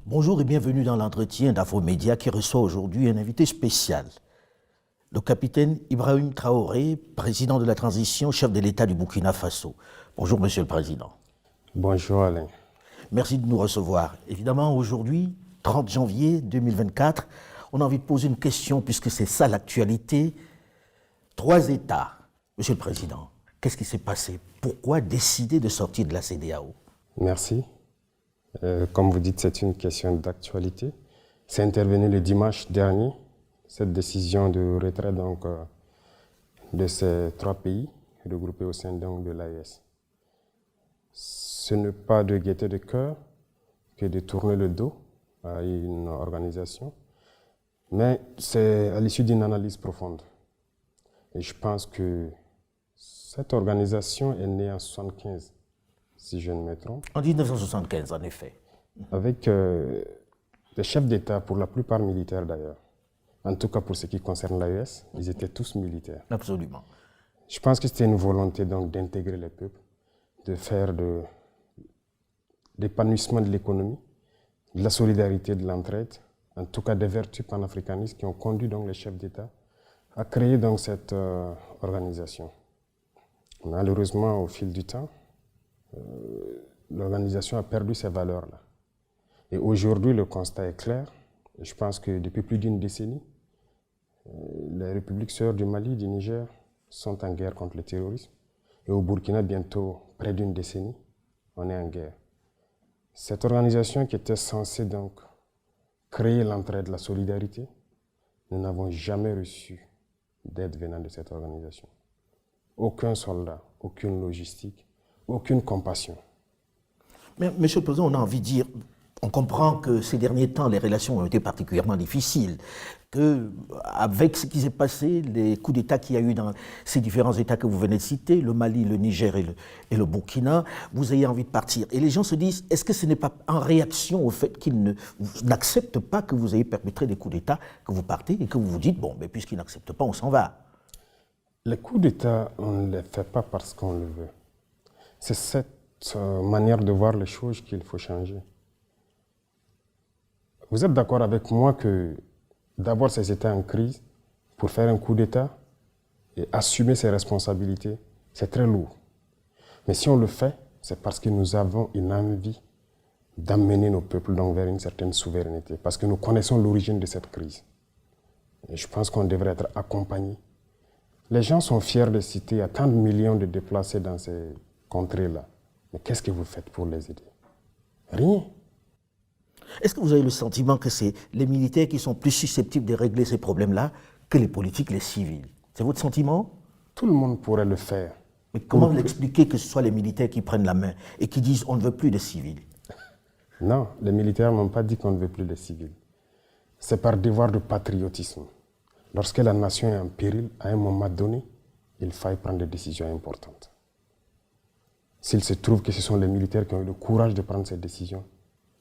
Bonjour et bienvenue dans l'entretien d'Afromédia qui reçoit aujourd'hui un invité spécial. Le capitaine Ibrahim Traoré, président de la transition, chef de l'État du Burkina Faso. Bonjour Monsieur le Président. Bonjour Alain. Merci de nous recevoir. Évidemment, aujourd'hui, 30 janvier 2024, on a envie de poser une question puisque c'est ça l'actualité. 3 États. Monsieur le Président, qu'est-ce qui s'est passé? Pourquoi décider de sortir de la CEDEAO? Merci. Comme vous dites, c'est une question d'actualité. C'est intervenu le dimanche dernier, cette décision de retrait de ces 3 pays regroupés au sein de l'AES. Ce n'est pas de gaieté de cœur que de tourner le dos à une organisation, mais c'est à l'issue d'une analyse profonde. Et je pense que cette organisation est née en 1975, si je ne me trompe. En 1975, en effet. Avec des chefs d'État, pour la plupart militaires d'ailleurs. En tout cas, pour ce qui concerne l'AES, ils étaient tous militaires. Absolument. Je pense que c'était une volonté donc d'intégrer les peuples, de faire de l'épanouissement de l'économie, de la solidarité, de l'entraide, en tout cas des vertus panafricanistes qui ont conduit donc les chefs d'État à créer donc cette organisation. Malheureusement, au fil du temps, l'organisation a perdu ces valeurs-là. Et aujourd'hui, le constat est clair. Je pense que depuis plus d'une décennie, les républiques sœurs du Mali, du Niger, sont en guerre contre le terrorisme. Et au Burkina, bientôt près d'une décennie, on est en guerre. Cette organisation qui était censée donc créer l'entraide, la solidarité, nous n'avons jamais reçu d'aide venant de cette organisation. Aucun soldat, aucune logistique, aucune compassion. Mais, Monsieur le Président, on a envie de dire, on comprend que ces derniers temps, les relations ont été particulièrement difficiles, qu'avec ce qui s'est passé, les coups d'État qu'il y a eu dans ces différents États que vous venez de citer, le Mali, le Niger et le Burkina, vous ayez envie de partir. Et les gens se disent, est-ce que ce n'est pas en réaction au fait qu'ils n'acceptent pas que vous ayez perpétré des coups d'État, que vous partez et que vous vous dites, bon, mais puisqu'ils n'acceptent pas, on s'en va? Les coups d'État, on ne les fait pas parce qu'on le veut. C'est cette manière de voir les choses qu'il faut changer. Vous êtes d'accord avec moi que d'abord ces États en crise, pour faire un coup d'État et assumer ses responsabilités, c'est très lourd. Mais si on le fait, c'est parce que nous avons une envie d'amener nos peuples donc vers une certaine souveraineté, parce que nous connaissons l'origine de cette crise. Et je pense qu'on devrait être accompagné. Les gens sont fiers de citer, il y a tant de millions de déplacés dans ces contrées-là. Mais qu'est-ce que vous faites pour les aider? Rien. Est-ce que vous avez le sentiment que c'est les militaires qui sont plus susceptibles de régler ces problèmes-là que les politiques, les civils? C'est votre sentiment? Tout le monde pourrait le faire. Mais comment l'expliquer que ce soit les militaires qui prennent la main et qui disent on ne veut plus de civils? Non, les militaires n'ont pas dit qu'on ne veut plus de civils. C'est par devoir de patriotisme. Lorsque la nation est en péril, à un moment donné, il faille prendre des décisions importantes. S'il se trouve que ce sont les militaires qui ont eu le courage de prendre ces décisions,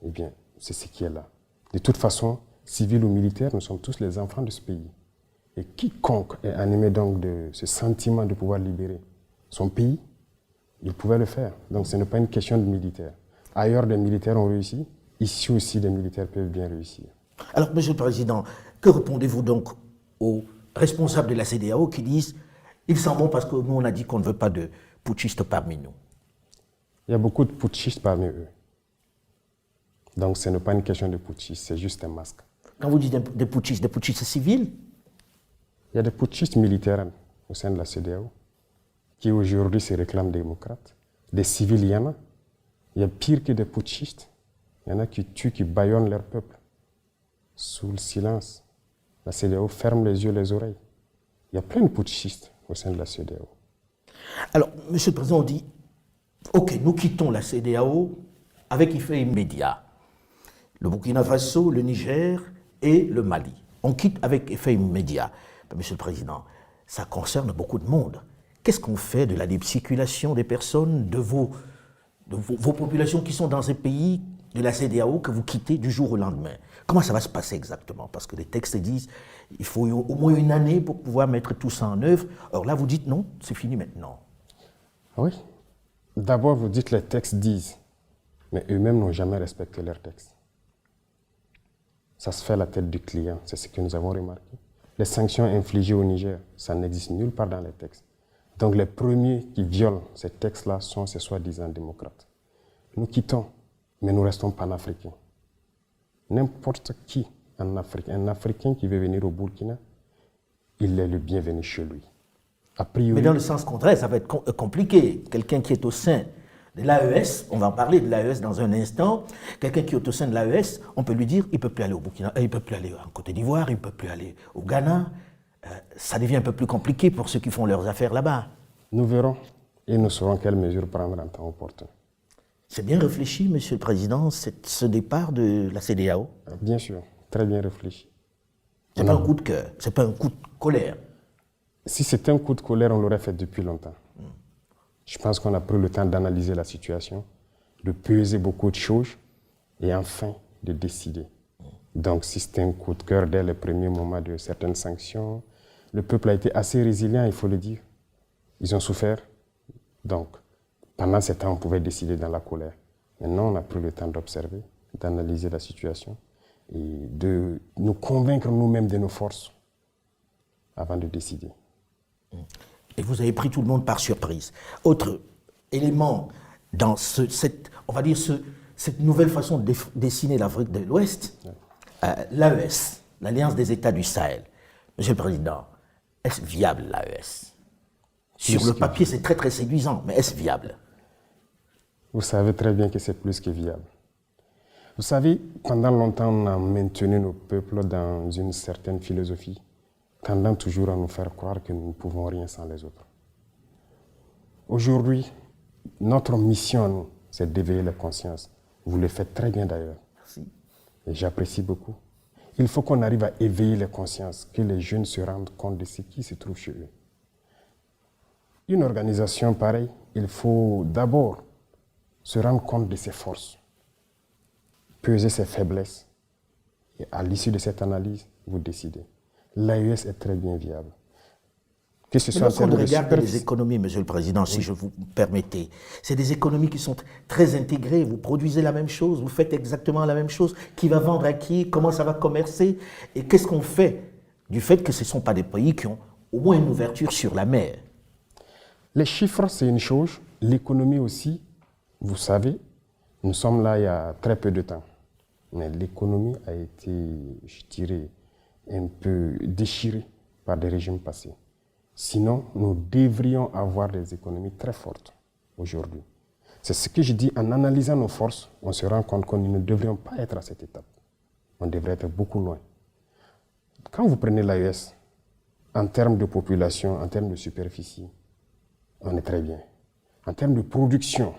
eh bien, c'est ce qui est là. De toute façon, civils ou militaires, nous sommes tous les enfants de ce pays. Et quiconque est animé donc de ce sentiment de pouvoir libérer son pays, il pouvait le faire. Donc ce n'est pas une question de militaires. Ailleurs, des militaires ont réussi. Ici aussi, des militaires peuvent bien réussir. Alors, Monsieur le Président, que répondez-vous donc aux responsables de la CEDEAO qui disent ils s'en vont parce que nous, on a dit qu'on ne veut pas de putschistes parmi nous? Il y a beaucoup de putschistes parmi eux. Donc ce n'est pas une question de putschistes, c'est juste un masque. Quand vous dites des putschistes civils? Il y a des putschistes militaires au sein de la CEDEAO qui aujourd'hui se réclament démocrates. Des civils, il y en a. Il y a pire que des putschistes. Il y en a qui tuent, qui bâillonnent leur peuple. Sous le silence, la CEDEAO ferme les yeux, les oreilles. Il y a plein de putschistes au sein de la CEDEAO. Alors, Monsieur le Président, on dit, ok, nous quittons la CEDEAO avec effet immédiat. Le Burkina Faso, le Niger et le Mali. On quitte avec effet immédiat. Mais, Monsieur le Président, ça concerne beaucoup de monde. Qu'est-ce qu'on fait de la libre circulation des personnes, de vos populations qui sont dans ces pays de la CEDEAO que vous quittez du jour au lendemain? Comment ça va se passer exactement? Parce que les textes disent qu'il faut au moins une année pour pouvoir mettre tout ça en œuvre. Or là, vous dites non, c'est fini maintenant. Oui. D'abord, vous dites les textes disent, mais eux-mêmes n'ont jamais respecté leurs textes. ça se fait à la tête du client, c'est ce que nous avons remarqué. Les sanctions infligées au Niger, ça n'existe nulle part dans les textes. Donc les premiers qui violent ces textes-là sont ces soi-disant démocrates. Nous quittons, mais nous restons panafricains. N'importe qui en Afrique, un Africain qui veut venir au Burkina, il est le bienvenu chez lui. A priori, mais dans le sens contraire, ça va être compliqué. Quelqu'un qui est au sein de l'AES, on va en parler de l'AES dans un instant, quelqu'un qui est au sein de l'AES, on peut lui dire il ne peut plus aller au Burkina, il ne peut plus aller en Côte d'Ivoire, il ne peut plus aller au Ghana. Ça devient un peu plus compliqué pour ceux qui font leurs affaires là-bas. Nous verrons et nous saurons quelles mesures prendre en temps opportun. C'est bien réfléchi, Monsieur le Président, ce départ de la CEDEAO? Bien sûr, très bien réfléchi. Ce n'est pas un coup de cœur, ce n'est pas un coup de colère. Si c'était un coup de colère, on l'aurait fait depuis longtemps. Je pense qu'on a pris le temps d'analyser la situation, de peser beaucoup de choses et enfin de décider. Donc si c'était un coup de cœur dès les premiers moments de certaines sanctions, le peuple a été assez résilient, il faut le dire. Ils ont souffert. Donc pendant ce temps, on pouvait décider dans la colère. Maintenant, on a pris le temps d'observer, d'analyser la situation et de nous convaincre nous-mêmes de nos forces avant de décider. Et vous avez pris tout le monde par surprise. Autre élément dans cette nouvelle façon de dessiner l'Afrique de l'Ouest, l'AES, l'Alliance des États du Sahel. Monsieur le Président, est-ce viable l'AES? Sur le papier, c'est très très séduisant, mais est-ce viable? Vous savez très bien que c'est plus que viable. Vous savez, pendant longtemps, on a maintenu nos peuples dans une certaine philosophie, tendant toujours à nous faire croire que nous ne pouvons rien sans les autres. Aujourd'hui, notre mission à nous, c'est d'éveiller la conscience. Vous le faites très bien d'ailleurs. Merci. Et j'apprécie beaucoup. Il faut qu'on arrive à éveiller les consciences, que les jeunes se rendent compte de ce qui se trouve chez eux. Une organisation pareille, il faut d'abord se rendre compte de ses forces, peser ses faiblesses, et à l'issue de cette analyse, vous décidez. L'AES est très bien viable. Que ce soit lorsqu'on regarde les économies, Monsieur le Président, si je vous permettez, c'est des économies qui sont très intégrées. Vous produisez la même chose, vous faites exactement la même chose. Qui va vendre à qui? Comment ça va commercer? Et qu'est-ce qu'on fait du fait que ce ne sont pas des pays qui ont au moins une ouverture sur la mer? Les chiffres, c'est une chose. L'économie aussi, vous savez, nous sommes là il y a très peu de temps. Mais l'économie a été, je dirais, un peu déchirée par des régimes passés. Sinon, nous devrions avoir des économies très fortes aujourd'hui. C'est ce que je dis, en analysant nos forces, on se rend compte que nous ne devrions pas être à cette étape. On devrait être beaucoup loin. Quand vous prenez l'AES, en termes de population, en termes de superficie, on est très bien. En termes de production,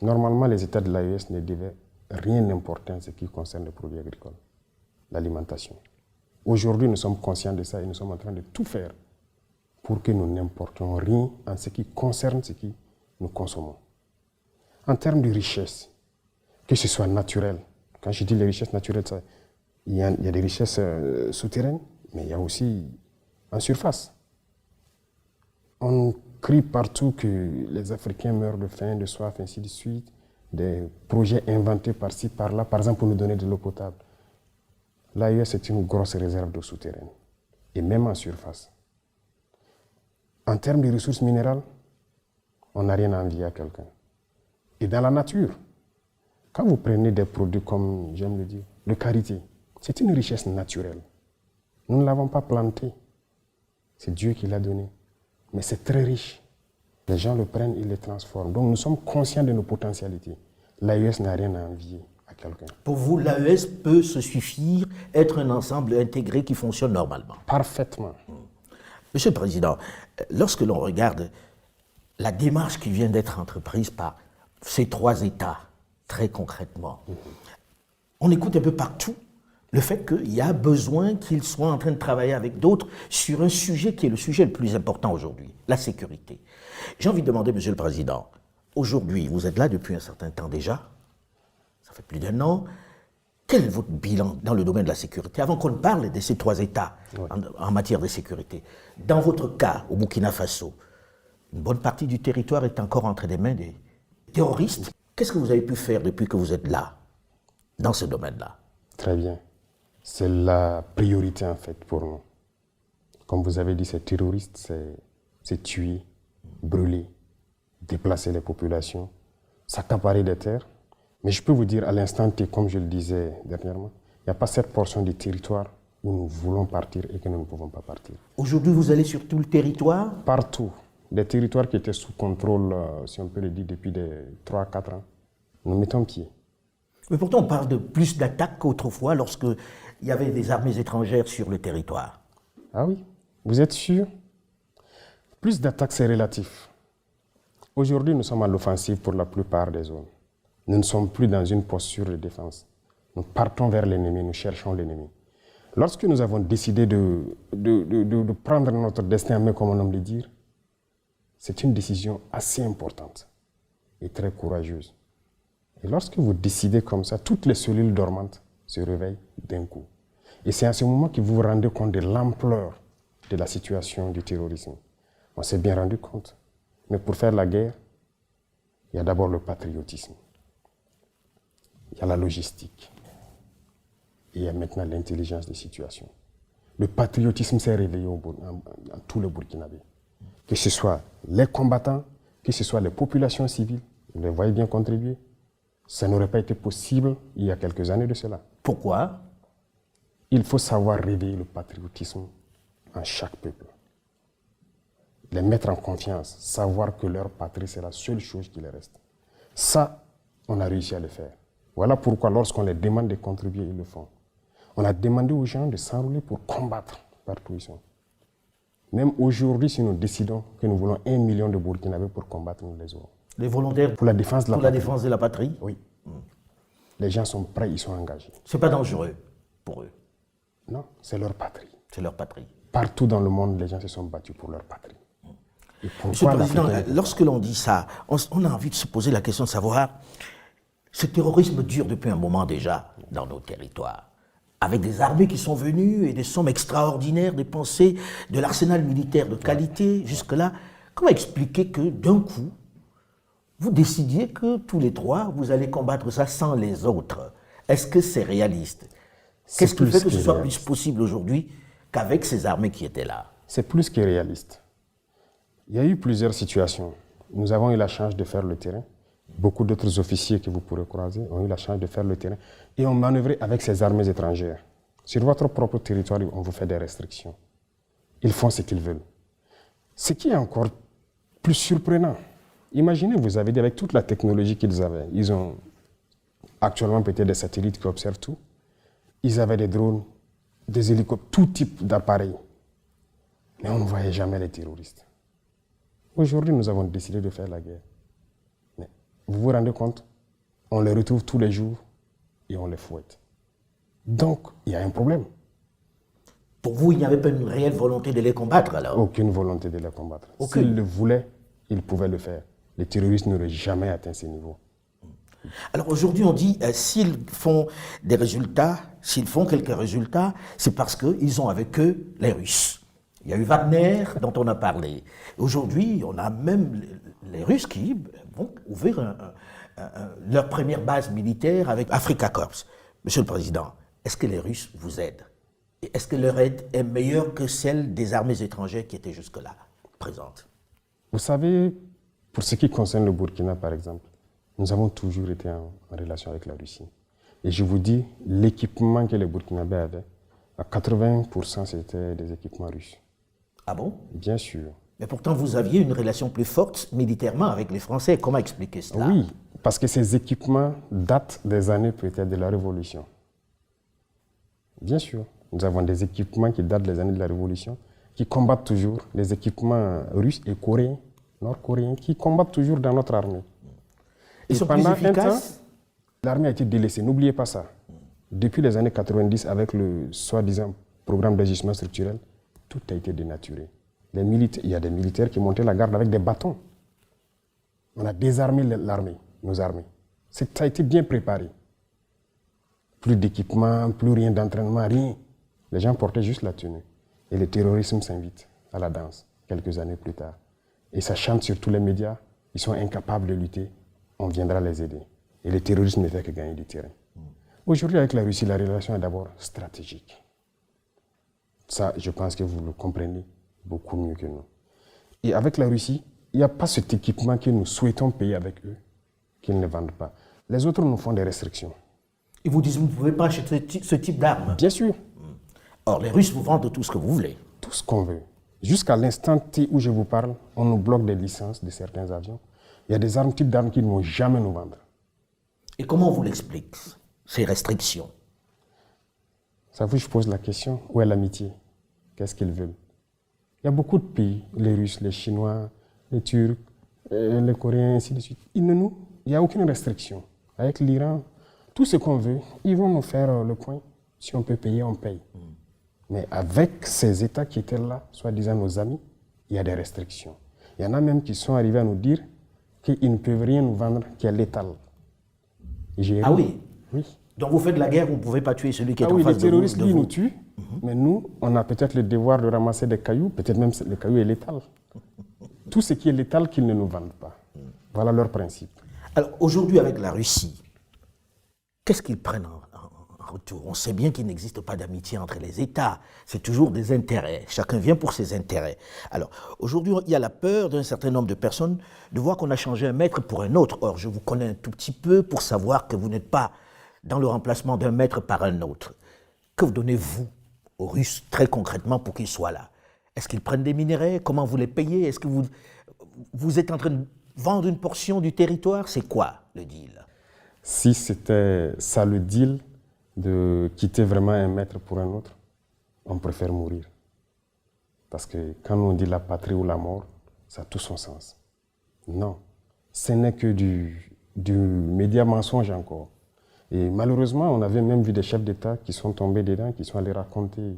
normalement, les États de l'AES ne devaient rien importer en ce qui concerne les produits agricoles, l'alimentation. Aujourd'hui, nous sommes conscients de ça et nous sommes en train de tout faire pour que nous n'importions rien en ce qui concerne ce que nous consommons. En termes de richesse, que ce soit naturel, quand je dis les richesses naturelles, il y a des richesses souterraines, mais il y a aussi en surface. On crie partout que les Africains meurent de faim, de soif, ainsi de suite, des projets inventés par-ci, par-là, par exemple pour nous donner de l'eau potable. L'AES est une grosse réserve d'eau souterraine, et même en surface. En termes de ressources minérales, on n'a rien à envier à quelqu'un. Et dans la nature, quand vous prenez des produits comme, j'aime le dire, le karité, c'est une richesse naturelle. Nous ne l'avons pas planté. C'est Dieu qui l'a donné. Mais c'est très riche. Les gens le prennent, ils le transforment. Donc nous sommes conscients de nos potentialités. L'AES n'a rien à envier à quelqu'un. Pour vous, l'AES peut se suffire, être un ensemble intégré qui fonctionne normalement? Parfaitement. Monsieur le Président, lorsque l'on regarde la démarche qui vient d'être entreprise par ces trois États, très concrètement, on écoute un peu partout le fait qu'il y a besoin qu'ils soient en train de travailler avec d'autres sur un sujet qui est le sujet le plus important aujourd'hui, la sécurité. J'ai envie de demander, Monsieur le Président, aujourd'hui, vous êtes là depuis un certain temps déjà, ça fait plus d'1 an, quel est votre bilan dans le domaine de la sécurité? Avant qu'on ne parle de ces trois États en matière de sécurité, dans votre cas, au Burkina Faso, une bonne partie du territoire est encore entre les mains des terroristes. Qu'est-ce que vous avez pu faire depuis que vous êtes là, dans ce domaine-là? Très bien. C'est la priorité en fait pour nous. Comme vous avez dit, ces terroristes, c'est tuer, brûler, déplacer les populations, s'accaparer des terres. Mais je peux vous dire à l'instant T, comme je le disais dernièrement, il n'y a pas cette portion du territoire où nous voulons partir et que nous ne pouvons pas partir. Aujourd'hui, vous allez sur tout le territoire? Partout. Des territoires qui étaient sous contrôle, si on peut le dire, depuis 3 à 4 ans. Nous mettons pied. Mais pourtant, on parle de plus d'attaques qu'autrefois lorsqu'il y avait des armées étrangères sur le territoire. Ah oui, vous êtes sûr? Plus d'attaques, c'est relatif. Aujourd'hui, nous sommes à l'offensive pour la plupart des zones. Nous ne sommes plus dans une posture de défense. Nous partons vers l'ennemi, nous cherchons l'ennemi. Lorsque nous avons décidé de prendre notre destin en main, comme on aime le dire, c'est une décision assez importante et très courageuse. Et lorsque vous décidez comme ça, toutes les cellules dormantes se réveillent d'un coup. Et c'est à ce moment que vous vous rendez compte de l'ampleur de la situation du terrorisme. On s'est bien rendu compte. Mais pour faire la guerre, il y a d'abord le patriotisme. Il y a la logistique. Et il y a maintenant l'intelligence des situations. Le patriotisme s'est réveillé dans tous les Burkinabés. Que ce soit les combattants, que ce soit les populations civiles, vous les voyez bien contribuer. Ça n'aurait pas été possible il y a quelques années de cela. Pourquoi? Il faut savoir réveiller le patriotisme en chaque peuple. Les mettre en confiance, savoir que leur patrie, c'est la seule chose qui les reste. Ça, on a réussi à le faire. Voilà pourquoi lorsqu'on les demande de contribuer, ils le font. On a demandé aux gens de s'enrôler pour combattre partout où ils sont. Même aujourd'hui, si nous décidons que nous voulons 1 million de Burkinabés pour combattre, nous les aurons. Les volontaires pour la défense de la patrie. Défense de la patrie? Oui. Les gens sont prêts, ils sont engagés. C'est pas dangereux pour eux? Non, c'est leur patrie. C'est leur patrie. Partout dans le monde, les gens se sont battus pour leur patrie. Et Monsieur le Président, lorsque l'on dit ça, on a envie de se poser la question de savoir, ce terrorisme dure depuis un moment déjà dans nos territoires, avec des armées qui sont venues et des sommes extraordinaires dépensées, de l'arsenal militaire de qualité jusque-là. Comment expliquer que d'un coup, vous décidiez que tous les trois, vous allez combattre ça sans les autres? Est-ce que c'est réaliste? Qu'est-ce qui fait que ce soit plus possible aujourd'hui qu'avec ces armées qui étaient là? C'est plus que réaliste. Il y a eu plusieurs situations. Nous avons eu la chance de faire le terrain. Beaucoup d'autres officiers que vous pourrez croiser ont eu la chance de faire le terrain et ont manœuvré avec ces armées étrangères. Sur votre propre territoire, on vous fait des restrictions. Ils font ce qu'ils veulent. Ce qui est encore plus surprenant, imaginez, vous avez dit, avec toute la technologie qu'ils avaient, ils ont actuellement peut-être des satellites qui observent tout, ils avaient des drones, des hélicoptères, tout type d'appareils. Mais on ne voyait jamais les terroristes. Aujourd'hui, nous avons décidé de faire la guerre. Mais vous vous rendez compte? On les retrouve tous les jours et on les fouette. Donc, il y a un problème. Pour vous, il n'y avait pas une réelle volonté de les combattre alors? Aucune volonté de les combattre. S'ils le voulaient, ils pouvaient le faire. Les terroristes n'auraient jamais atteint ces niveaux. Alors aujourd'hui, on dit s'ils font des résultats, s'ils font quelques résultats, c'est parce qu'ils ont avec eux les Russes. Il y a eu Wagner, dont on a parlé. Aujourd'hui, on a même les Russes qui vont ouvrir leur première base militaire avec Africa Corps. Monsieur le Président, est-ce que les Russes vous aident? Et est-ce que leur aide est meilleure que celle des armées étrangères qui étaient jusque-là présentes? Vous savez, pour ce qui concerne le Burkina, par exemple, nous avons toujours été en relation avec la Russie. Et je vous dis, l'équipement que les Burkinabés avaient, à 80%, c'était des équipements russes. Ah bon? Bien sûr. Mais pourtant, vous aviez une relation plus forte militairement avec les Français. Comment expliquer cela? Oui, parce que ces équipements datent des années peut-être de la Révolution. Bien sûr. Nous avons des équipements qui datent des années de la Révolution, qui combattent toujours, des équipements russes et coréens, nord-coréens, qui combattent toujours dans notre armée. Ils sont plus efficaces? L'armée a été délaissée, n'oubliez pas ça. Depuis les années 90, avec le soi-disant programme d'ajustement structurel, tout a été dénaturé. Il y a des militaires qui montaient la garde avec des bâtons. On a désarmé l'armée, nos armées. Ça a été bien préparé. Plus d'équipement, plus rien d'entraînement, rien. Les gens portaient juste la tenue. Et le terrorisme s'invite à la danse, quelques années plus tard. Et ça chante sur tous les médias, ils sont incapables de lutter, on viendra les aider. Et le terrorisme ne fait que gagner du terrain. Aujourd'hui, avec la Russie, la relation est d'abord stratégique. Ça, je pense que vous le comprenez beaucoup mieux que nous. Et avec la Russie, il n'y a pas cet équipement que nous souhaitons payer avec eux, qu'ils ne vendent pas. Les autres nous font des restrictions. Ils vous disent que vous ne pouvez pas acheter ce type d'armes. Bien sûr. Or, les Russes vous vendent tout ce que vous voulez. Tout ce qu'on veut. Jusqu'à l'instant T où je vous parle, on nous bloque des licences de certains avions. Il y a des armes, types d'armes qu'ils ne vont jamais nous vendre. Et comment on vous l'explique, ces restrictions? Ça vous, je pose la question, où est l'amitié? Qu'est-ce qu'ils veulent? Il y a beaucoup de pays, les Russes, les Chinois, les Turcs, les Coréens, ainsi de suite. Il n'y a aucune restriction. Avec l'Iran, tout ce qu'on veut, ils vont nous faire le point. Si on peut payer, on paye. Mais avec ces États qui étaient là, soi-disant nos amis, il y a des restrictions. Il y en a même qui sont arrivés à nous dire qu'ils ne peuvent rien nous vendre qui est létal. Ah oui? Oui. Donc vous faites la guerre, vous ne pouvez pas tuer celui qui est en oui, face les de vous. terroristes, lui, nous tuent. Mais nous, on a peut-être le devoir de ramasser des cailloux, peut-être même le caillou est létal. Tout ce qui est létal, qu'ils ne nous vendent pas. Voilà leur principe. Alors aujourd'hui, avec la Russie, qu'est-ce qu'ils prennent en retour? On sait bien qu'il n'existe pas d'amitié entre les États. C'est toujours des intérêts. Chacun vient pour ses intérêts. Alors aujourd'hui, il y a la peur d'un certain nombre de personnes de voir qu'on a changé un maître pour un autre. Or, je vous connais un tout petit peu pour savoir que vous n'êtes pas dans le remplacement d'un maître par un autre. Que vous donnez-vous aux Russes très concrètement pour qu'ils soient là? Est-ce qu'ils prennent des minerais? Comment vous les payez? Est-ce que vous êtes en train de vendre une portion du territoire? C'est quoi le deal? Si c'était ça le deal, de quitter vraiment un maître pour un autre, on préfère mourir. Parce que quand on dit la patrie ou la mort, ça a tout son sens. Non, ce n'est que du média mensonge encore. Et malheureusement, on avait même vu des chefs d'État qui sont tombés dedans, qui sont allés raconter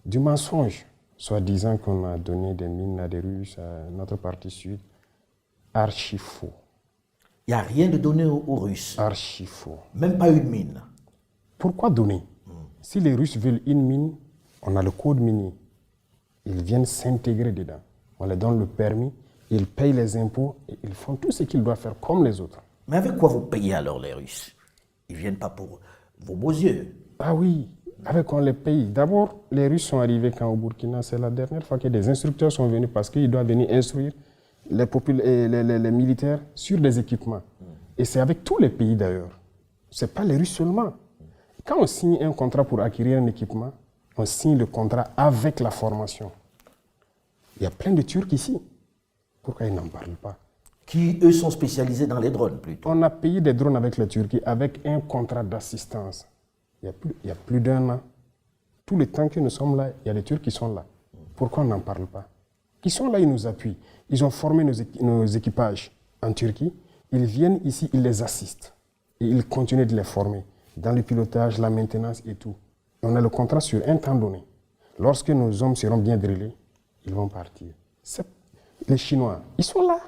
du mensonge, soi-disant qu'on a donné des mines à des Russes, à notre partie sud. Archi faux. Il n'y a rien de donné aux Russes. Archi faux. Même pas une mine. Pourquoi donner? Si les Russes veulent une mine, on a le code minier. Ils viennent s'intégrer dedans. On leur donne le permis, ils payent les impôts et ils font tout ce qu'ils doivent faire comme les autres. Mais avec quoi vous payez alors les Russes? Ils ne viennent pas pour vos beaux yeux. Ah oui, avec quoi on les paye? D'abord, les Russes sont arrivés quand au Burkina, c'est la dernière fois que des instructeurs sont venus parce qu'ils doivent venir instruire les militaires sur des équipements. Et c'est avec tous les pays d'ailleurs. Ce n'est pas les Russes seulement. Quand on signe un contrat pour acquérir un équipement, on signe le contrat avec la formation. Il y a plein de Turcs ici. Pourquoi ils n'en parlent pas? Qui, eux, sont spécialisés dans les drones plutôt. On a payé des drones avec la Turquie avec un contrat d'assistance. Il y a plus d'un an. Tout le temps que nous sommes là, il y a des Turcs qui sont là. Pourquoi on n'en parle pas? Ils sont là, ils nous appuient. Ils ont formé nos équipages en Turquie. Ils viennent ici, ils les assistent. Et ils continuent de les former dans le pilotage, la maintenance et tout. Et on a le contrat sur un temps donné. Lorsque nos hommes seront bien drillés, ils vont partir. Les Chinois, ils sont là.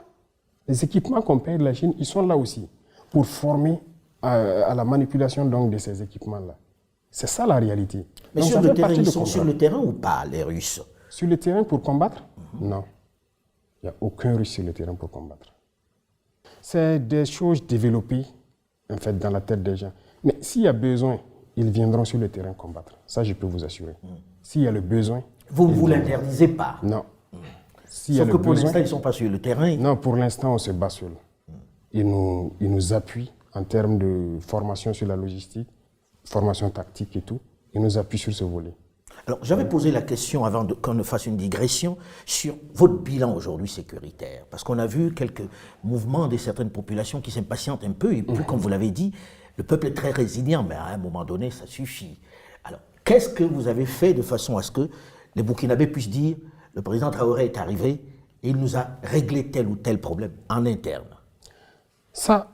Les équipements qu'on paye de la Chine, ils sont là aussi pour former à la manipulation donc, de ces équipements-là. C'est ça la réalité. Mais donc, sur le terrain, ils sont sur le terrain ou pas, les Russes? Sur le terrain pour combattre? Non. Il n'y a aucun Russe sur le terrain pour combattre. C'est des choses développées en fait, dans la tête des gens. Mais s'il y a besoin, ils viendront sur le terrain combattre. Ça, je peux vous assurer. S'il y a le besoin... Vous ne vous l'interdisez pas? Non. Sauf que pour l'instant, ils ne sont pas sur le terrain. Non, pour l'instant, on se bat seul. Ils nous appuient en termes de formation sur la logistique, formation tactique et tout. Ils nous appuient sur ce volet. Alors, j'avais posé la question, avant qu'on ne fasse une digression, sur votre bilan aujourd'hui sécuritaire. Parce qu'on a vu quelques mouvements de certaines populations qui s'impatientent un peu. Et puis, comme vous l'avez dit, le peuple est très résilient, mais à un moment donné, ça suffit. Alors, qu'est-ce que vous avez fait de façon à ce que les Burkinabés puissent dire le président Traoré est arrivé et il nous a réglé tel ou tel problème en interne? Ça,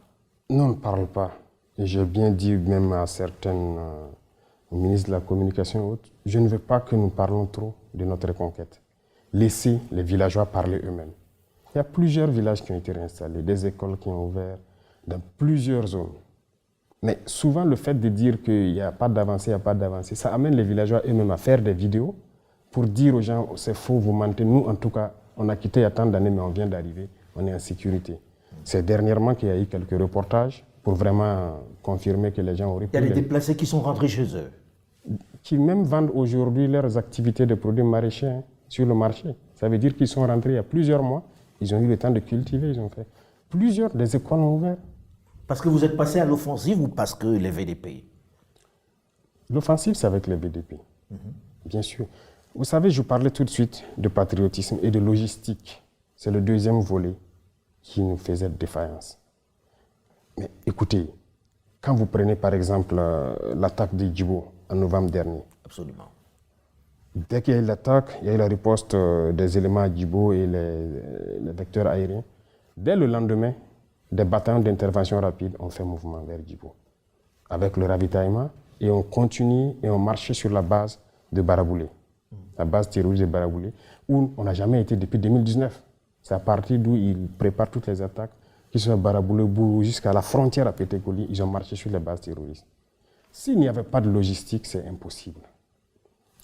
nous on ne parle pas. Et j'ai bien dit même à certains ministres de la communication et autres, je ne veux pas que nous parlons trop de notre reconquête. Laissez les villageois parler eux-mêmes. Il y a plusieurs villages qui ont été réinstallés, des écoles qui ont ouvert dans plusieurs zones. Mais souvent, le fait de dire qu'il n'y a pas d'avancée, ça amène les villageois eux-mêmes à faire des vidéos pour dire aux gens, c'est faux, vous mentez. Nous, en tout cas, on a quitté il y a tant d'années, mais on vient d'arriver, on est en sécurité. C'est dernièrement qu'il y a eu quelques reportages pour vraiment confirmer que les gens auraient Il y a des déplacés qui sont rentrés chez eux. Qui même vendent aujourd'hui leurs activités de produits maraîchers sur le marché. Ça veut dire qu'ils sont rentrés il y a plusieurs mois, ils ont eu le temps de cultiver, ils ont fait des écoles ont ouvert. Parce que vous êtes passé à l'offensive ou parce que les VDP? L'offensive, c'est avec les VDP, bien sûr. Vous savez, je parlais tout de suite de patriotisme et de logistique. C'est le deuxième volet qui nous faisait défaillance. Mais écoutez, quand vous prenez par exemple l'attaque de Djibo en novembre dernier. Absolument. Dès qu'il y a eu l'attaque, il y a eu la riposte des éléments à Djibo et les vecteurs aériens. Dès le lendemain, des bataillons d'intervention rapide ont fait mouvement vers Djibo, avec le ravitaillement, et on continue et on marchait sur la base de Baraboulé, la base terroriste de Baraboulé, où on n'a jamais été depuis 2019. C'est à partir d'où ils préparent toutes les attaques, qui sont à Baraboulé, Bourou, jusqu'à la frontière à Pétékoli, ils ont marché sur les bases terroristes. S'il n'y avait pas de logistique, c'est impossible.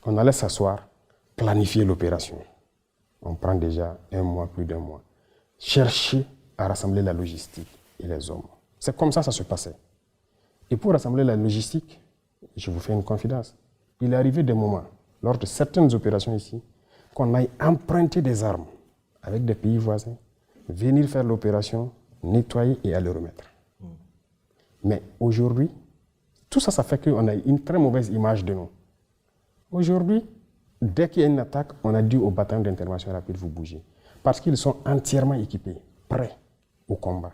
On allait s'asseoir, planifier l'opération. On prend déjà un mois, plus d'un mois. Chercher à rassembler la logistique et les hommes. C'est comme ça que ça se passait. Et pour rassembler la logistique, je vous fais une confidence. Il est arrivé des moments, lors de certaines opérations ici, qu'on aille emprunter des armes avec des pays voisins, venir faire l'opération, nettoyer et aller remettre. Mais aujourd'hui, tout ça, ça fait qu'on a une très mauvaise image de nous. Aujourd'hui, dès qu'il y a une attaque, on a dit aux bataillons d'intervention rapide, vous bougez. Parce qu'ils sont entièrement équipés, prêts au combat.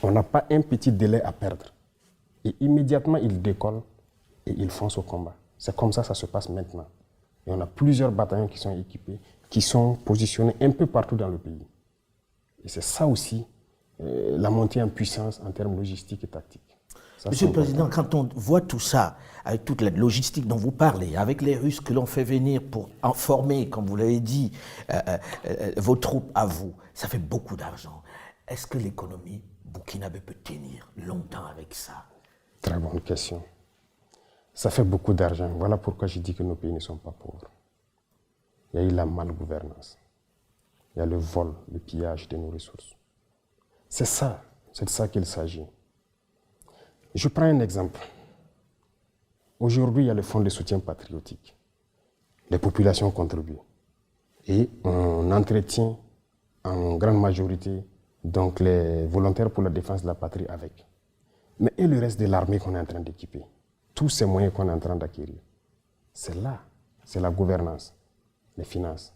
On n'a pas un petit délai à perdre. Et immédiatement, ils décollent et ils foncent au combat. C'est comme ça que ça se passe maintenant. Et on a plusieurs bataillons qui sont équipés, qui sont positionnés un peu partout dans le pays. Et c'est ça aussi, la montée en puissance en termes logistiques et tactiques. Ça, Monsieur le Président, quand on voit tout ça, avec toute la logistique dont vous parlez, avec les Russes que l'on fait venir pour former, comme vous l'avez dit, vos troupes à vous, ça fait beaucoup d'argent. Est-ce que l'économie burkinabé peut tenir longtemps avec ça? Très bonne question. Ça fait beaucoup d'argent. Voilà pourquoi je dis que nos pays ne sont pas pauvres. Il y a eu la malgouvernance. Il y a le vol, le pillage de nos ressources. C'est de ça qu'il s'agit. Je prends un exemple. Aujourd'hui, il y a le fonds de soutien patriotique. Les populations contribuent. Et on entretient en grande majorité donc les volontaires pour la défense de la patrie avec. Mais et le reste de l'armée qu'on est en train d'équiper? Tous ces moyens qu'on est en train d'acquérir. C'est là, c'est la gouvernance, les finances.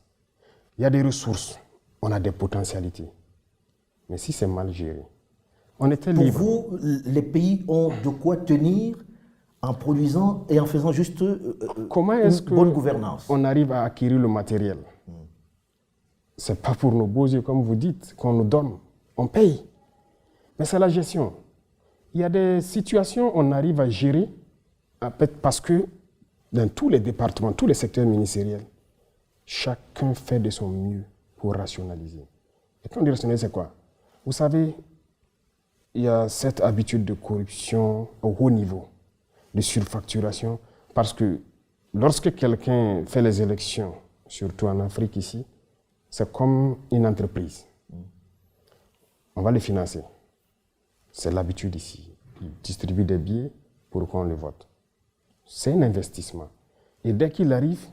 Il y a des ressources, on a des potentialités. Mais si c'est mal géré, on était libre. Pour vous, les pays ont de quoi tenir en produisant et en faisant juste Comment est-ce une bonne gouvernance? On arrive à acquérir le matériel? Ce n'est pas pour nos beaux yeux, comme vous dites, qu'on nous donne. On paye. Mais c'est la gestion. Il y a des situations où on arrive à gérer parce que dans tous les départements, tous les secteurs ministériels, chacun fait de son mieux pour rationaliser. Et quand on dit rationaliser, c'est quoi? Vous savez, il y a cette habitude de corruption au haut niveau, de surfacturation, parce que lorsque quelqu'un fait les élections, surtout en Afrique ici, c'est comme une entreprise. On va les financer. C'est l'habitude ici. Ils distribuent des billets pour qu'on les vote. C'est un investissement. Et dès qu'il arrive,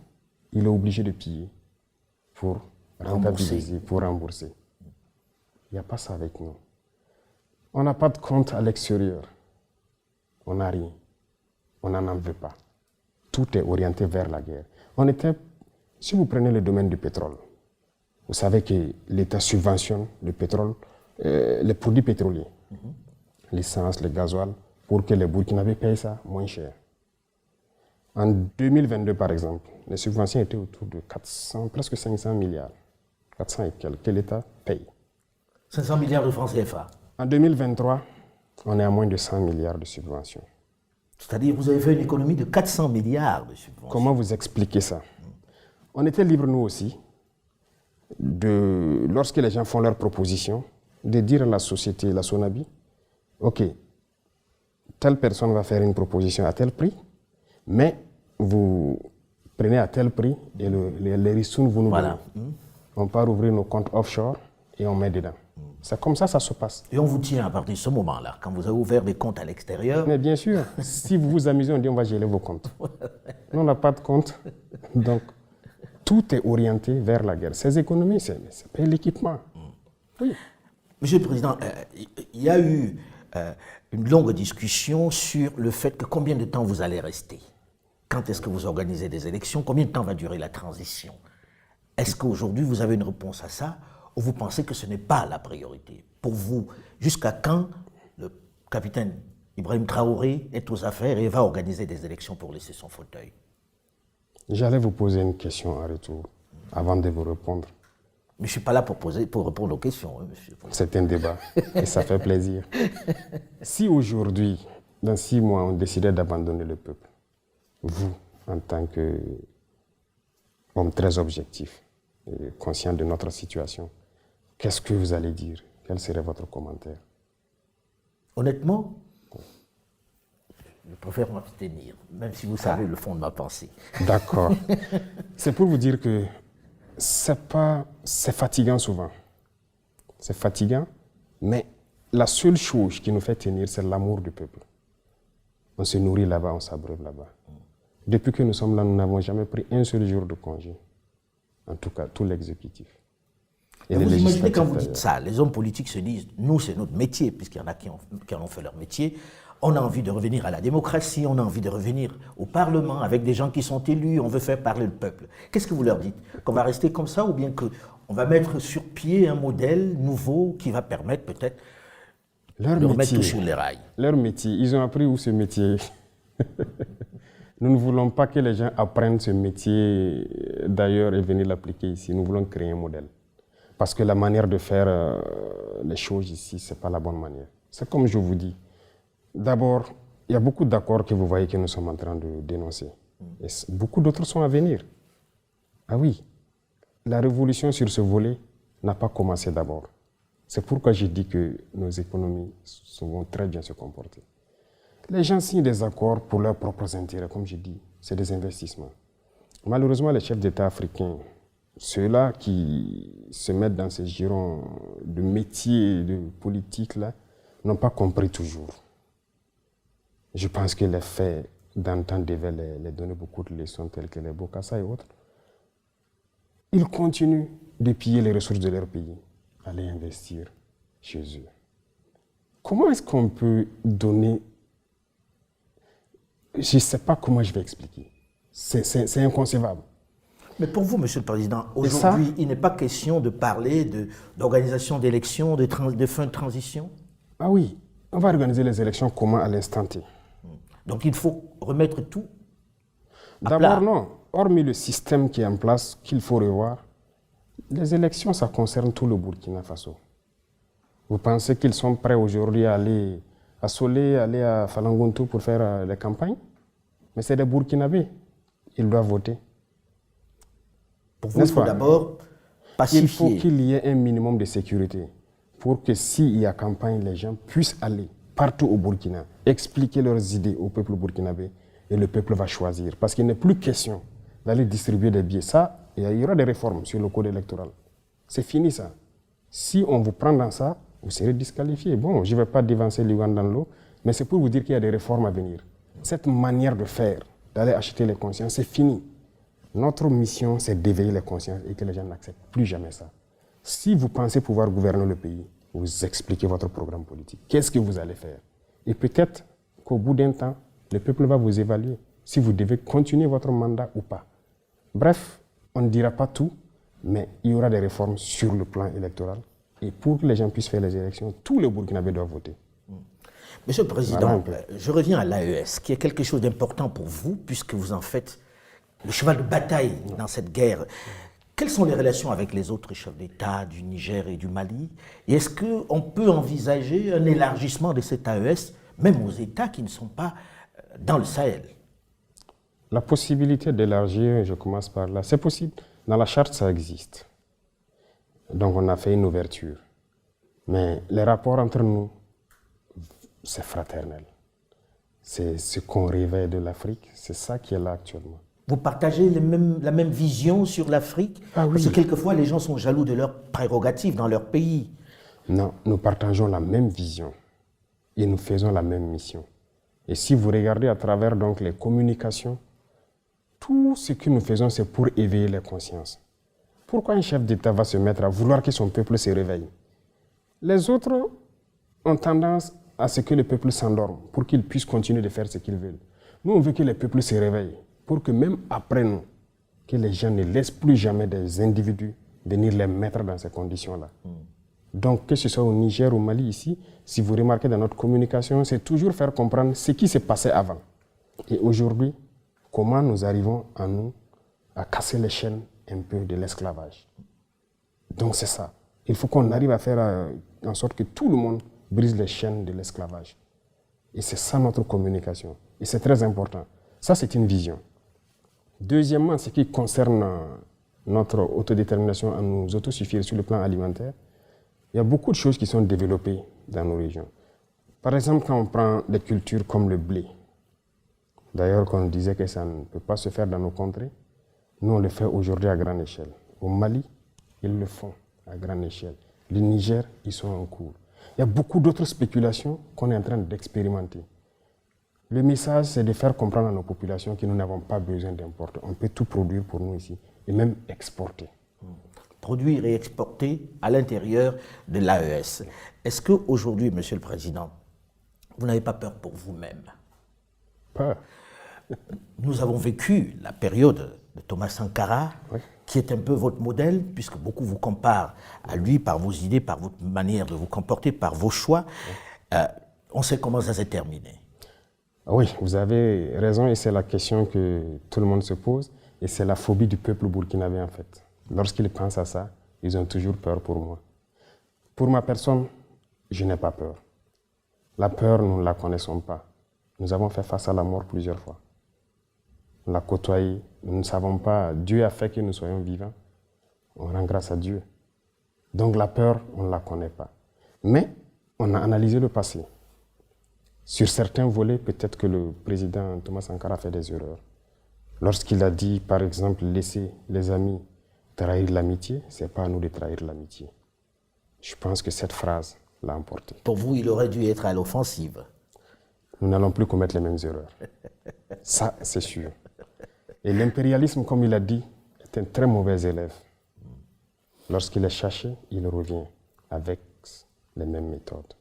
il est obligé de payer pour rentabiliser, pour rembourser. Il n'y a pas ça avec nous. On n'a pas de compte à l'extérieur. On n'a rien. On n'en veut pas. Tout est orienté vers la guerre. Si vous prenez le domaine du pétrole, vous savez que l'État subventionne le pétrole, les produits pétroliers, l'essence, le gasoil, pour que les Burkinabés payent ça moins cher. En 2022, par exemple, les subventions étaient autour de 400, presque 500 milliards. 400 et quelques, que l'État paye. 500 milliards de francs CFA. En 2023, on est à moins de 100 milliards de subventions. C'est-à-dire, vous avez fait une économie de 400 milliards de subventions. Comment vous expliquez ça? On était libres, nous aussi, lorsque les gens font leurs propositions, de dire à la société, la Sonabi, OK, telle personne va faire une proposition à tel prix, mais vous prenez à tel prix et les ressources, vous nous donnez. On part ouvrir nos comptes offshore et on met dedans. C'est comme ça se passe. Et on vous tient à partir de ce moment-là, quand vous avez ouvert des comptes à l'extérieur. Mais bien sûr, si vous vous amusez, on dit on va geler vos comptes. Nous, on n'a pas de compte. Donc, tout est orienté vers la guerre. Ces économies, c'est payer l'équipement. Oui. Monsieur le Président, il y a eu une longue discussion sur le fait que combien de temps vous allez rester. Quand est-ce que vous organisez des élections? Combien de temps va durer la transition? Est-ce qu'aujourd'hui vous avez une réponse à ça ou vous pensez que ce n'est pas la priorité? Pour vous, jusqu'à quand le capitaine Ibrahim Traoré est aux affaires et va organiser des élections pour laisser son fauteuil? J'allais vous poser une question en retour avant de vous répondre. Mais je ne suis pas là pour répondre aux questions, hein, monsieur. C'est un débat et ça fait plaisir. Si aujourd'hui, dans 6 mois, on décidait d'abandonner le peuple, vous, en tant qu'homme très objectif et conscient de notre situation, qu'est-ce que vous allez dire? Quel serait votre commentaire? Honnêtement, je préfère m'abstenir, même si vous savez le fond de ma pensée. D'accord. C'est pour vous dire que c'est fatigant souvent. C'est fatigant, mais la seule chose qui nous fait tenir, c'est l'amour du peuple. On se nourrit là-bas, on s'abreuve là-bas. Depuis que nous sommes là, nous n'avons jamais pris un seul jour de congé. En tout cas, tout l'exécutif. Et vous imaginez quand vous dites ça, les hommes politiques se disent, nous c'est notre métier, puisqu'il y en a qui en ont fait leur métier, on a envie de revenir à la démocratie, on a envie de revenir au Parlement avec des gens qui sont élus, on veut faire parler le peuple. Qu'est-ce que vous leur dites? Qu'on va rester comme ça ou bien qu'on va mettre sur pied un modèle nouveau qui va permettre peut-être de remettre tout sur les rails? Leur métier, ils ont appris où ce métier? Nous ne voulons pas que les gens apprennent ce métier d'ailleurs et venir l'appliquer ici. Nous voulons créer un modèle. Parce que la manière de faire les choses ici, ce n'est pas la bonne manière. C'est comme je vous dis. D'abord, il y a beaucoup d'accords que vous voyez que nous sommes en train de dénoncer. Et beaucoup d'autres sont à venir. Ah oui, la révolution sur ce volet n'a pas commencé d'abord. C'est pourquoi j'ai dit que nos économies vont très bien se comporter. Les gens signent des accords pour leurs propres intérêts, comme je dis, c'est des investissements. Malheureusement, les chefs d'État africains, ceux-là qui se mettent dans ces girons de métiers, de politique, là, n'ont pas compris toujours. Je pense que les faits d'antan devaient les donner beaucoup de leçons, telles que les Bokassa et autres. Ils continuent de piller les ressources de leur pays, aller investir chez eux. Comment est-ce qu'on peut donner... Je ne sais pas comment je vais expliquer. C'est inconcevable. Mais pour vous, Monsieur le Président, aujourd'hui, il n'est pas question de parler d'organisation d'élections, de fin de transition? Ah oui, on va organiser les élections comment à l'instant T? Donc il faut remettre tout à plat. D'abord non, hormis le système qui est en place, qu'il faut revoir, les élections, ça concerne tout le Burkina Faso. Vous pensez qu'ils sont prêts aujourd'hui à aller à Solé, aller à Falangonto pour faire les campagnes? Mais c'est des Burkinabés, ils doivent voter. Pour vous, il faut d'abord pacifier. Il faut qu'il y ait un minimum de sécurité pour que s'il y a campagne, les gens puissent aller partout au Burkina, expliquer leurs idées au peuple burkinabé et le peuple va choisir. Parce qu'il n'est plus question d'aller distribuer des billets. Ça, il y aura des réformes sur le code électoral. C'est fini ça. Si on vous prend dans ça, vous serez disqualifié. Bon, je ne vais pas dévancer l'Ouganda dans l'eau, mais c'est pour vous dire qu'il y a des réformes à venir. Cette manière de faire, d'aller acheter les consciences, c'est fini. Notre mission, c'est d'éveiller les consciences et que les gens n'acceptent plus jamais ça. Si vous pensez pouvoir gouverner le pays, vous expliquez votre programme politique. Qu'est-ce que vous allez faire? Et peut-être qu'au bout d'un temps, le peuple va vous évaluer si vous devez continuer votre mandat ou pas. Bref, on ne dira pas tout, mais il y aura des réformes sur le plan électoral. Et pour que les gens puissent faire les élections, tous les Burkinabés doivent voter. Monsieur le Président, je reviens à l'AES, qui est quelque chose d'important pour vous, puisque vous en faites le cheval de bataille dans cette guerre. Quelles sont les relations avec les autres chefs d'État du Niger et du Mali? Et est-ce qu'on peut envisager un élargissement de cette AES, même aux États qui ne sont pas dans le Sahel? La possibilité d'élargir, je commence par là, c'est possible. Dans la charte, ça existe. Donc on a fait une ouverture. Mais les rapports entre nous, c'est fraternel. C'est ce qu'on réveille de l'Afrique, c'est ça qui est là actuellement. Vous partagez la même vision sur l'Afrique? Ah oui. Parce que quelquefois, les gens sont jaloux de leurs prérogatives dans leur pays. Non, nous partageons la même vision et nous faisons la même mission. Et si vous regardez à travers donc les communications, tout ce que nous faisons, c'est pour éveiller les consciences. Pourquoi un chef d'État va se mettre à vouloir que son peuple se réveille? Les autres ont tendance à ce que le peuple s'endorme pour qu'il puisse continuer de faire ce qu'ils veulent. Nous, on veut que les peuples se réveillent pour que même après nous, que les gens ne laissent plus jamais des individus venir les mettre dans ces conditions-là. Donc, que ce soit au Niger ou au Mali ici, si vous remarquez dans notre communication, c'est toujours faire comprendre ce qui s'est passé avant. Et aujourd'hui, comment nous arrivons à casser les chaînes un peu de l'esclavage. Donc c'est ça. Il faut qu'on arrive à faire en sorte que tout le monde brise les chaînes de l'esclavage. Et c'est ça notre communication. Et c'est très important. Ça, c'est une vision. Deuxièmement, ce qui concerne notre autodétermination à nous autosuffire sur le plan alimentaire, il y a beaucoup de choses qui sont développées dans nos régions. Par exemple, quand on prend des cultures comme le blé, d'ailleurs, qu'on disait que ça ne peut pas se faire dans nos contrées, nous, on le fait aujourd'hui à grande échelle. Au Mali, ils le font à grande échelle. Le Niger, ils sont en cours. Il y a beaucoup d'autres spéculations qu'on est en train d'expérimenter. Le message, c'est de faire comprendre à nos populations que nous n'avons pas besoin d'importer. On peut tout produire pour nous ici et même exporter. Produire et exporter à l'intérieur de l'AES. Est-ce qu'aujourd'hui, Monsieur le Président, vous n'avez pas peur pour vous-même? Peur? Nous avons vécu la période de Thomas Sankara, oui, qui est un peu votre modèle, puisque beaucoup vous comparent à lui par vos idées, par votre manière de vous comporter, par vos choix. Oui. On sait comment ça s'est terminé. Oui, vous avez raison, et c'est la question que tout le monde se pose, et c'est la phobie du peuple burkinabé en fait. Lorsqu'ils pensent à ça, ils ont toujours peur pour moi. Pour ma personne, je n'ai pas peur. La peur, nous ne la connaissons pas. Nous avons fait face à la mort plusieurs fois. On l'a côtoyé. Nous ne savons pas. Dieu a fait que nous soyons vivants. On rend grâce à Dieu. Donc la peur, on ne la connaît pas. Mais on a analysé le passé. Sur certains volets, peut-être que le président Thomas Sankara a fait des erreurs. Lorsqu'il a dit, par exemple, laisser les amis trahir l'amitié, ce n'est pas à nous de trahir l'amitié. Je pense que cette phrase l'a emporté. Pour vous, il aurait dû être à l'offensive. Nous n'allons plus commettre les mêmes erreurs. Ça, c'est sûr. Et l'impérialisme, comme il a dit, est un très mauvais élève. Lorsqu'il est cherché, il revient avec les mêmes méthodes.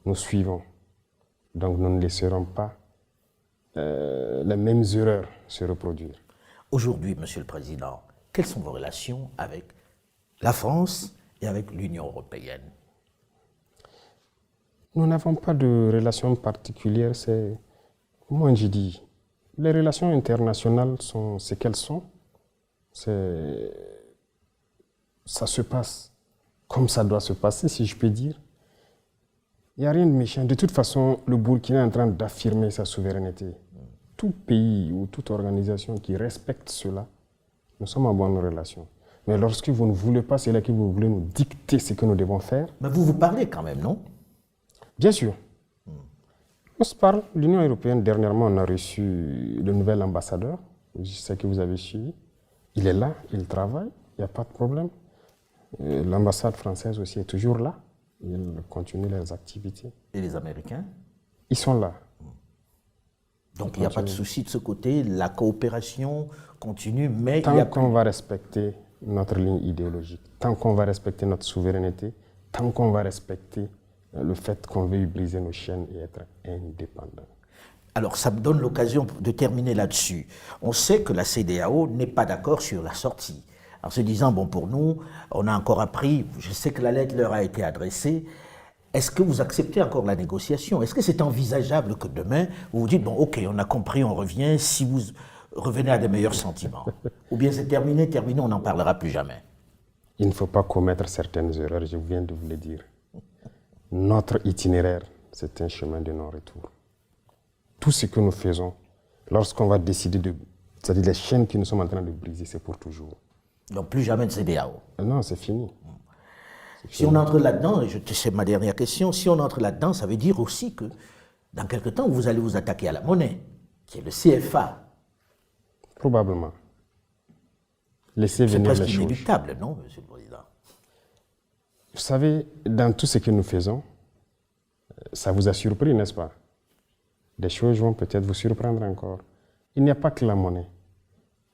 Nous suivons. Donc nous ne laisserons pas les mêmes erreurs se reproduire. Aujourd'hui, Monsieur le Président, quelles sont vos relations avec la France et avec l'Union européenne? Nous n'avons pas de relations particulières. Moi, je dis, les relations internationales sont ce qu'elles sont. Ça se passe comme ça doit se passer, si je peux dire. Il n'y a rien de méchant. De toute façon, le Burkina est en train d'affirmer sa souveraineté. Tout pays ou toute organisation qui respecte cela, nous sommes en bonne relation. Mais lorsque vous ne voulez pas, c'est là que vous voulez nous dicter ce que nous devons faire. Mais vous parlez quand même, non? Bien sûr. On se parle. L'Union européenne, dernièrement, on a reçu le nouvel ambassadeur. Je sais que vous avez suivi. Il est là, il travaille, il n'y a pas de problème. L'ambassade française aussi est toujours là. Ils continuent leurs activités. Et les Américains? Ils sont là. Donc il n'y a pas de souci de ce côté, la coopération continue, mais tant qu'on va respecter notre ligne idéologique, tant qu'on va respecter notre souveraineté, tant qu'on va respecter le fait qu'on veuille briser nos chaînes et être indépendant. Alors ça me donne l'occasion de terminer là-dessus. On sait que la CEDEAO n'est pas d'accord sur la sortie. En se disant, bon, pour nous, on a encore appris, je sais que la lettre leur a été adressée. Est-ce que vous acceptez encore la négociation? Est-ce que c'est envisageable que demain, vous vous dites, bon, ok, on a compris, on revient, si vous revenez à des meilleurs sentiments? Ou bien c'est terminé, on n'en parlera plus jamais? Il ne faut pas commettre certaines erreurs, je viens de vous le dire. Notre itinéraire, c'est un chemin de non-retour. Tout ce que nous faisons, lorsqu'on va décider c'est-à-dire les chaînes que nous sommes en train de briser, c'est pour toujours. Donc plus jamais de CEDEAO? Non, c'est fini. Si on entre là-dedans, et c'est ma dernière question, si on entre là-dedans, ça veut dire aussi que dans quelque temps, vous allez vous attaquer à la monnaie, qui est le CFA. Probablement. Laissez venir les choses. C'est presque inéluctable, non, Monsieur le Président? Vous savez, dans tout ce que nous faisons, ça vous a surpris, n'est-ce pas? Des choses vont peut-être vous surprendre encore. Il n'y a pas que la monnaie.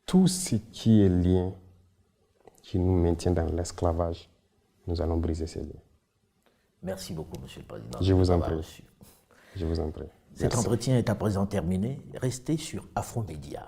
Tout ce qui est lien, qui nous maintient dans l'esclavage, nous allons briser ces liens. Merci beaucoup, Monsieur le Président. Je vous en d'avoir prie. reçu. Je vous en prie. Cet Merci. entretien est à présent terminé. Restez sur Afromédia.